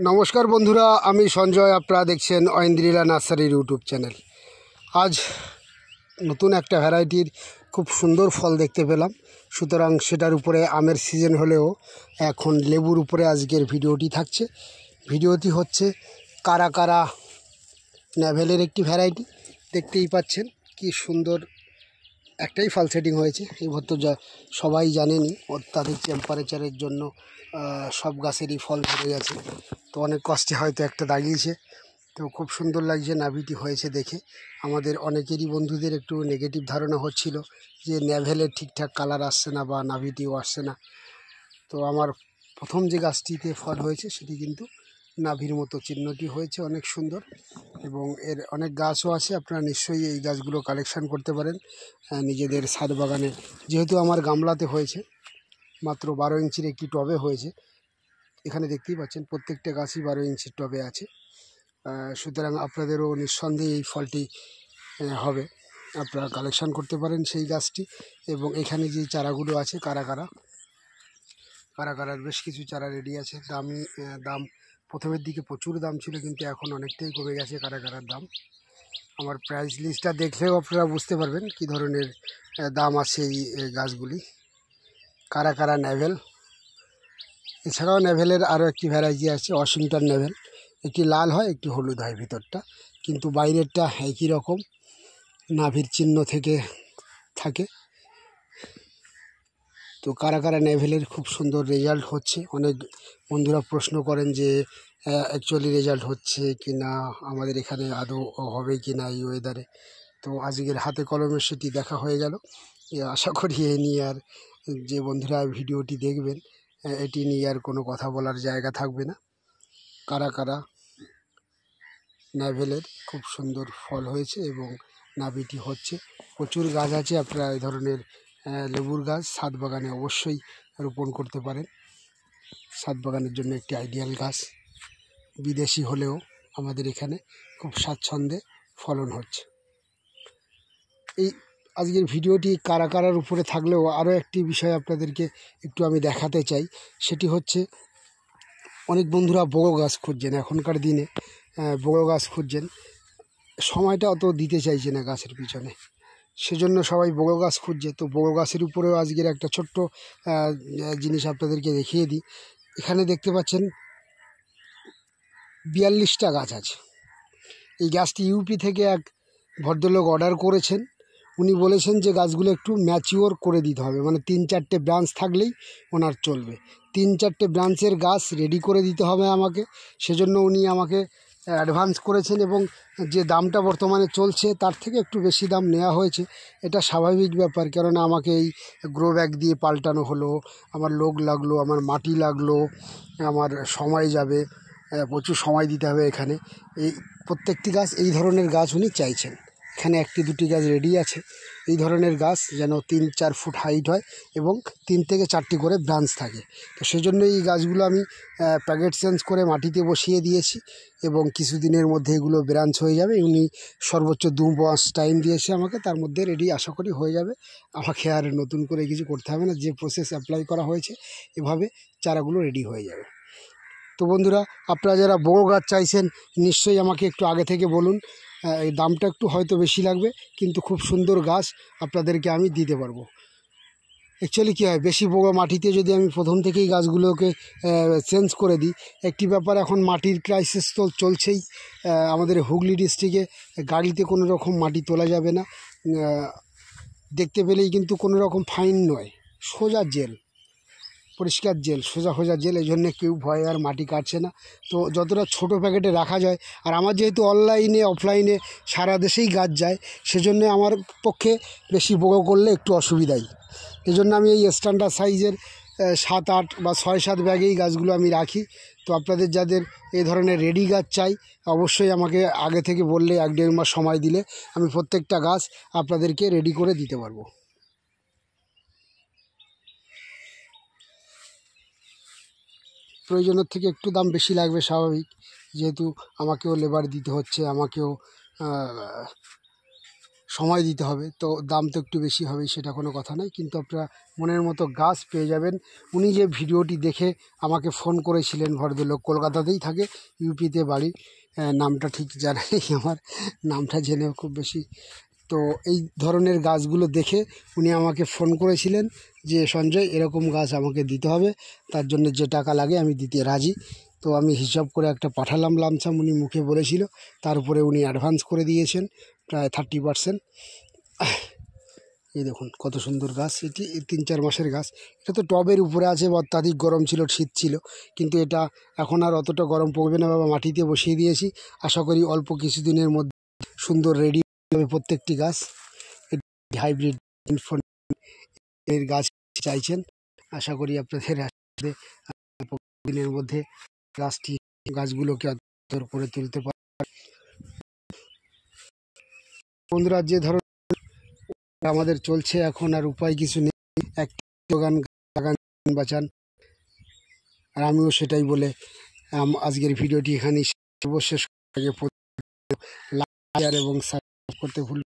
নমস্কার বন্ধুরা, আমি সঞ্জয়। আপনারা দেখছেন ঐন্দ্রিলা নার্সারির ইউটিউব চ্যানেল। আজ নতুন একটা ভ্যারাইটির খুব সুন্দর ফল দেখতে পেলাম, সুতরাং সেটার উপরে আমের সিজন হলেও এখন লেবুর উপরে আজকের ভিডিওটি থাকছে। ভিডিওটি হচ্ছে কারা কারা ন্যাভেলের একটি ভ্যারাইটি। দেখতেই পাচ্ছেন কি সুন্দর একটাই ফল সেটিং হয়েছে। এই ভর্ত যা সবাই জানেনি, অত্যাধিক টেম্পারেচারের জন্য সব গাছেরই ফল ধরে গেছে, তো অনেক কষ্টে হয়তো একটা দাগিয়েছে। তো খুব সুন্দর লাগছে নাভিটি হয়েছে দেখে। আমাদের অনেকেরই বন্ধুদের একটু নেগেটিভ ধারণা হচ্ছিল যে ন্যাভেলের ঠিকঠাক কালার আসছে না বা নাভিটিও আসছে না। তো আমার প্রথম যে গাছটিতে ফল হয়েছে সেটি কিন্তু নাভির মতো চিহ্নটি হয়েছে, অনেক সুন্দর। এবং এর অনেক গাছও আছে, আপনারা নিশ্চয়ই এই গাছগুলো কালেকশান করতে পারেন নিজেদের ছাদ বাগানে। যেহেতু আমার গামলাতে হয়েছে, মাত্র 12 ইঞ্চির একটি টবে হয়েছে, এখানে দেখতেই পাচ্ছেন প্রত্যেকটা গাছই 12 ইঞ্চির টবে আছে। সুতরাং আপনাদেরও নিঃসন্দেহে এই ফলটি হবে, আপনারা কালেকশান করতে পারেন সেই গাছটি। এবং এখানে যে চারাগুলো আছে কারার বেশ কিছু চারা রেডি আছে। দাম প্রথমের দিকে প্রচুর দাম ছিল, কিন্তু এখন অনেকটাই কমে গেছে কারার দাম। আমার প্রাইস লিস্টটা দেখলেও আপনারা বুঝতে পারবেন কী ধরনের দাম আছে এই গাছগুলি। কারা ন্যাভেল। এছাড়াও ন্যাভেলের আরও একটি ভ্যারাইটি আছে, ওয়াশিংটন ন্যাভেল। একটি লাল হয়, একটি হলুদ হয় ভিতরটা, কিন্তু বাইরেরটা একই রকম নাভির চিহ্ন থেকে থাকে। তো কারা ন্যাভেলের খুব সুন্দর রেজাল্ট হচ্ছে। অনেক বন্ধুরা প্রশ্ন করেন যে অ্যাকচুয়ালি রেজাল্ট হচ্ছে কি না, আমাদের এখানে আদৌ হবে কি না এই ওয়েদারে। তো আজকের হাতে কলমে সেটি দেখা হয়ে গেল। আশা করি এ নিয়ে আর যে বন্ধুরা ভিডিওটি দেখবেন এটি নিয়ে আর কোনো কথা বলার জায়গা থাকবে না। কারা ন্যাভেলের খুব সুন্দর ফল হয়েছে এবং নাভিটি হচ্ছে। প্রচুর গাছ আছে, আপনারা এই ধরনের লেবুর গাছ ছাদ বাগানে অবশ্যই রোপণ করতে পারেন। ছাদ বাগানের জন্য একটি আইডিয়াল গাছ। বিদেশি হলেও আমাদের এখানে খুব স্বাচ্ছন্দ্যে ফলন হচ্ছে। এই আজকের ভিডিওটি কারার উপরে থাকলেও আরও একটি বিষয় আপনাদেরকে একটু আমি দেখাতে চাই। সেটি হচ্ছে অনেক বন্ধুরা বড় গাছ খুঁজছেন, এখনকার দিনে বড় গাছ খুঁজছেন, সময়টা অত দিতে চাইছে না গাছের পিছনে, সেজন্য সবাই বড় গাছ খুঁজছে। তো বড় গাছের উপরেও আজকের একটা ছোট্ট জিনিস আপনাদেরকে দেখিয়ে দিই। এখানে দেখতে পাচ্ছেন 42টা গাছ আছে। এই গাছটি ইউপি থেকে এক ভদ্রলোক অর্ডার করেছেন। উনি বলেছেন যে গাছগুলো একটু ম্যাচিওর করে দিতে হবে, মানে 3-4টে ব্রাঞ্চ থাকলেই ওনার চলবে। 3-4টে ব্রাঞ্চের গাছ রেডি করে দিতে হবে আমাকে, সেজন্য উনি আমাকে অ্যাডভান্স করেছেন। এবং যে দামটা বর্তমানে চলছে তার থেকে একটু বেশি দাম নেওয়া হয়েছে। এটা স্বাভাবিক ব্যাপার, কেননা আমাকে এই গ্রো ব্যাগ দিয়ে পাল্টানো হলো, আমার লোক লাগলো, আমার মাটি লাগলো, আমার সময় যাবে, প্রচুর সময় দিতে হবে এখানে। এই প্রত্যেকটি গাছ এই ধরনের গাছ উনি চাইছেন। এখানে 1-2টি গাছ রেডি আছে এই ধরনের গাছ, যেন 3-4 ফুট হাইট হয় এবং 3 থেকে 4টি করে ব্রাঞ্চ থাকে। তো সেজন্য এই গাছগুলো আমি প্যাকেট চেঞ্জ করে মাটিতে বসিয়ে দিয়েছি এবং কিছুদিনের মধ্যে এগুলো ব্রাঞ্চ হয়ে যাবে। উনি সর্বোচ্চ 2 মাস টাইম দিয়েছে আমাকে, তার মধ্যে রেডি আশা করি হয়ে যাবে। আমাকে আর নতুন করে কিছু করতে হবে না, যে প্রসেস অ্যাপ্লাই করা হয়েছে এভাবে চারাগুলো রেডি হয়ে যাবে। তো বন্ধুরা, আপনারা যারা বড় গাছ চাইছেন নিশ্চয়ই আমাকে একটু আগে থেকে বলুন। এই দামটা একটু হয়তো বেশি লাগবে, কিন্তু খুব সুন্দর গাছ আপনাদেরকে আমি দিতে পারবো। অ্যাকচুয়ালি কী হয়, বেশি বড় মাটিতে যদি আমি প্রথম থেকেই গাছগুলোকে চেঞ্জ করে দিই, একটি ব্যাপার, এখন মাটির ক্রাইসিস তো চলছেই। আমাদের হুগলি ডিস্ট্রিক্টে গাড়িতে কোনো রকম মাটি তোলা যাবে না, দেখতে পেলেই কিন্তু কোনো রকম ফাইন নয়, সোজা জেল, পরিষ্কার জেল, সোজা জেল। এই জন্যে কেউ ভয়ে আর মাটি কাটছে না। তো যতটা ছোট প্যাকেটে রাখা যায়, আর আমার যেহেতু অনলাইনে অফলাইনে সারা দেশেই গাছ যায়, সেজন্য আমার পক্ষে বেশি বড় করলে একটু অসুবিধাই। এই জন্য আমি এই স্ট্যান্ডার্ড সাইজের 7-8 বা 6-7 ব্যাগেই গাছগুলো আমি রাখি। তো আপনাদের যাদের এই ধরনের রেডি গাছ চাই, অবশ্যই আমাকে আগে থেকে বললে 1-1.5 মাস সময় দিলে আমি প্রত্যেকটা গাছ আপনাদেরকে রেডি করে দিতে পারবো। প্রয়োজনের থেকে একটু দাম বেশি লাগবে স্বাভাবিক, যেহেতু আমাকেও লেবার দিতে হচ্ছে, আমাকেও সময় দিতে হবে, তো দাম তো একটু বেশি হবে, সেটা কোনো কথা নয়, কিন্তু আপনারা মনের মতো গাছ পেয়ে যাবেন। উনি যে ভিডিওটি দেখে আমাকে ফোন করেছিলেন, ভদ্রলোক কলকাতাতেই থাকে, ইউপিতে বাড়ি, নামটা ঠিক জানা নেই আমার, নামটা জেনেও খুব বেশি। তো এই ধরনের গাছগুলো দেখে উনি আমাকে ফোন করেছিলেন যে সঞ্জয় এরকম গাছ আমাকে দিতে হবে, তার জন্য যে টাকা লাগে আমি দিতে রাজি। তো আমি হিসাব করে একটা পাঠালাম লামসাম, উনি মুখে বলেছিল, তার উপরে উনি অ্যাডভান্স করে দিয়েছেন প্রায় 30%। এই দেখুন কত সুন্দর গাছ, এটি 3-4 মাসের গাছ। এটা তো টবের উপরে আছে, অত্যাধিক গরম ছিল, শীত ছিল, কিন্তু এটা এখন আর অতটা গরম পড়বে না, বাবা মাটিতে বসিয়ে দিয়েছি। আশা করি অল্প কিছুদিনের মধ্যে সুন্দর রেডি হবে প্রত্যেকটি গাছ। হাইব্রিড এর গাছ চাইছেন, আশা করি আপনাদের দিনের মধ্যে গাছগুলোকে করে তুলতে পারে। বন্ধুরা, যে ধরনের আমাদের চলছে এখন, আর উপায় কিছু নেই, একটি বাগান বাঁচান, আর আমিও সেটাই বলে আজকের ভিডিওটি এখানেই সর্বশেষ, লাইক এবং সাবস্ক্রাইব করতে ভুল